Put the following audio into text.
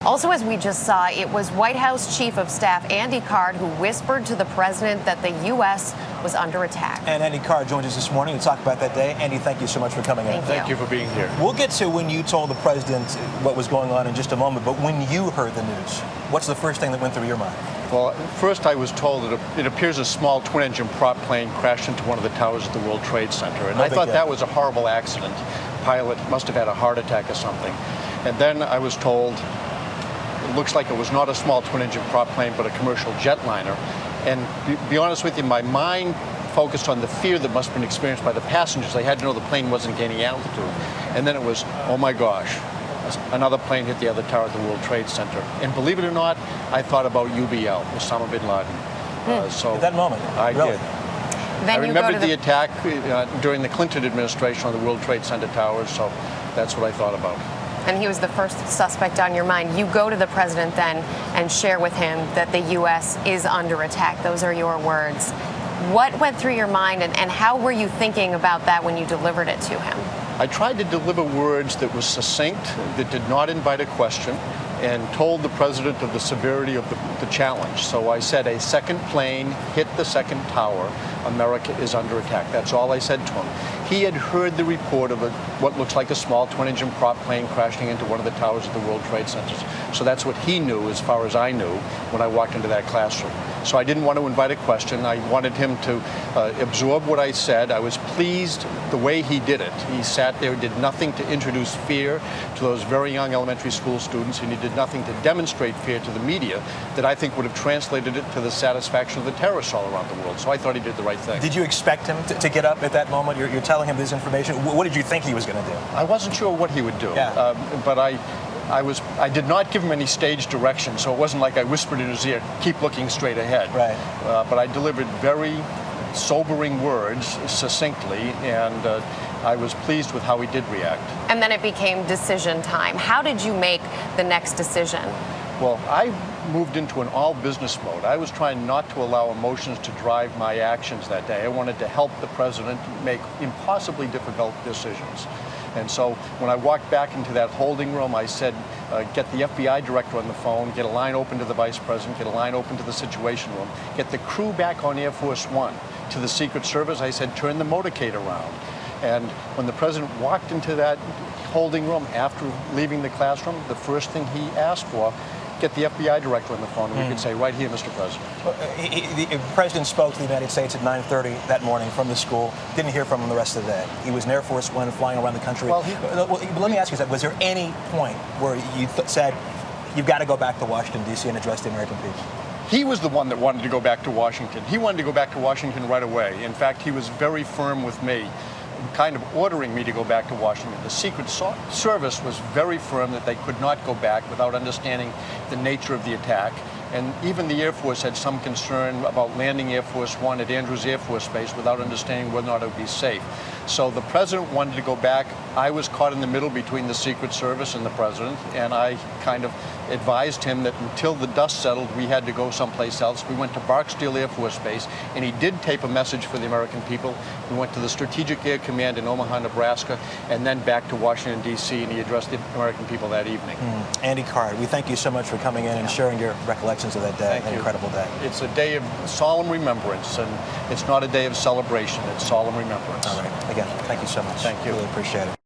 Also, as we just saw, it was White House Chief of Staff Andy Card who whispered to the president that the U.S. was under attack. And Andy Card joins us this morning to talk about that day. Andy, thank you so much for coming in. Thank you for being here. We'll get to when you told the president what was going on in just a moment, but when you heard the news, what's the first thing that went through your mind? Well, first I was told that it appears a small twin-engine prop plane crashed into one of the towers at the World Trade Center. And I thought that was a horrible accident. The pilot must have had a heart attack or something. And then I was told it looks like it was not a small twin-engine prop plane, but a commercial jetliner. And to be honest with you, my mind focused on the fear that must have been experienced by the passengers. They had to know the plane wasn't gaining altitude. And then it was, oh my gosh, another plane hit the other tower at the World Trade Center. And believe it or not, I thought about UBL, Osama bin Laden. So at that moment, I did. Then I remembered the attack during the Clinton administration on the World Trade Center towers, so that's what I thought about. And he was the first suspect on your mind. You go to the president then and share with him that the U.S. is under attack. Those are your words. What went through your mind, and how were you thinking about that when you delivered it to him? I tried to deliver words that were succinct, that did not invite a question, and told the president of the severity of the challenge. So I said, a second plane hit the second tower. America is under attack. That's all I said to him. He had heard the report of what looks like a small twin-engine prop plane crashing into one of the towers at the World Trade Centers. So that's what he knew, as far as I knew, when I walked into that classroom. So I didn't want to invite a question. I wanted him to absorb what I said. I was pleased the way he did it. He sat there, did nothing to introduce fear to those very young elementary school students, and he did nothing to demonstrate fear to the media that I think would have translated it to the satisfaction of the terrorists all around the world. So I thought he did the right thing. Did you expect him to get up at that moment? You're telling him this information. What did you think he was going to do? I wasn't sure what he would do, but I did not give him any stage direction, so it wasn't like I whispered in his ear, keep looking straight ahead. Right. But I delivered very sobering words succinctly, and I was pleased with how he did react. And then it became decision time. How did you make the next decision? Well, I moved into an all-business mode. I was trying not to allow emotions to drive my actions that day. I wanted to help the president make impossibly difficult decisions. And so when I walked back into that holding room, I said, get the FBI director on the phone, get a line open to the vice president, get a line open to the Situation Room, get the crew back on Air Force One. To the Secret Service, I said, turn the motorcade around. And when the president walked into that holding room after leaving the classroom, the first thing he asked for, get the FBI director on the phone, and we could say, right here, Mr. President. The president spoke to the United States at 9:30 that morning from the school. Didn't hear from him the rest of the day. He was in Air Force One flying around the country. Well, let me ask you, was there any point where you said, you've got to go back to Washington, D.C. and address the American people? He was the one that wanted to go back to Washington. He wanted to go back to Washington right away. In fact, he was very firm with me, kind of ordering me to go back to Washington. The Secret Service was very firm that they could not go back without understanding the nature of the attack. And even the Air Force had some concern about landing Air Force One at Andrews Air Force Base without understanding whether or not it would be safe. So the president wanted to go back. I was caught in the middle between the Secret Service and the president, and I kind of advised him that until the dust settled, we had to go someplace else. We went to Barksdale Air Force Base, and he did tape a message for the American people. We went to the Strategic Air Command in Omaha, Nebraska, and then back to Washington, D.C., and he addressed the American people that evening. Andy Card, we thank you so much for coming in and sharing your recollections of that day, an incredible day. It's a day of solemn remembrance, and it's not a day of celebration, it's solemn remembrance. All right. Again, thank you so much. Thank you. Really appreciate it.